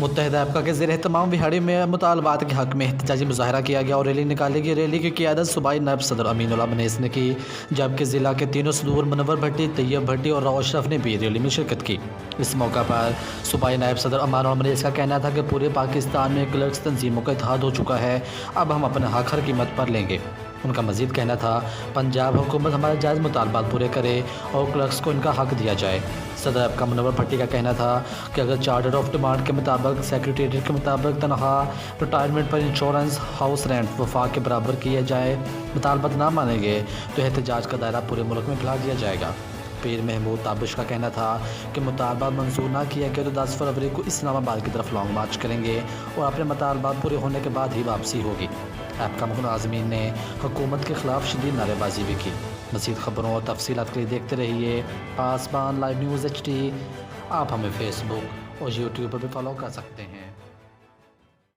متحدہ ایپکا کے زیر اہتمام وہاڑی میں مطالبات کے حق میں احتجاجی مظاہرہ کیا گیا اور ریلی نکالی گئی۔ ریلی کی قیادت صوبائی نائب صدر امین اللہ منیس نے کی، جبکہ ضلع کے تینوں صدور منور بھٹی، طیب بھٹی اور راؤ اشرف نے بھی ریلی میں شرکت کی۔ اس موقع پر صوبائی نائب صدر امان اللہ منیس کا کہنا تھا کہ پورے پاکستان میں کلرکس تنظیموں کا اتحاد ہو چکا ہے، اب ہم اپنا حق ہر قیمت پر لیں گے۔ ان کا مزید کہنا تھا، پنجاب حکومت ہمارے جائز مطالبات پورے کرے اور کلرکس کو ان کا حق دیا جائے۔ صدر ایپکا منور بھٹی کا کہنا تھا کہ اگر چارٹر آف ڈیمانڈ کے مطابق سیکریٹریٹ کے مطابق تنخواہ، ریٹائرمنٹ پر انشورنس، ہاؤس رینٹ وفاق کے برابر کیا جائے، مطالبات نہ مانیں گے تو احتجاج کا دائرہ پورے ملک میں پھیلا دیا جائے گا۔ پیر محمود تابش کا کہنا تھا کہ مطالبات منظور نہ کیا گیا تو 10 فروری کو اسلام آباد کی طرف لانگ مارچ کریں گے اور اپنے مطالبات پورے ہونے کے بعد ہی واپسی ہوگی۔ ایپکا ملازمین نے حکومت کے خلاف شدید نعرے بازی بھی کی۔ مزید خبروں اور تفصیلات کے لیے دیکھتے رہیے آسمان لائیو نیوز HD۔ آپ ہمیں فیس بک اور یوٹیوب پر بھی فالو کر سکتے ہیں۔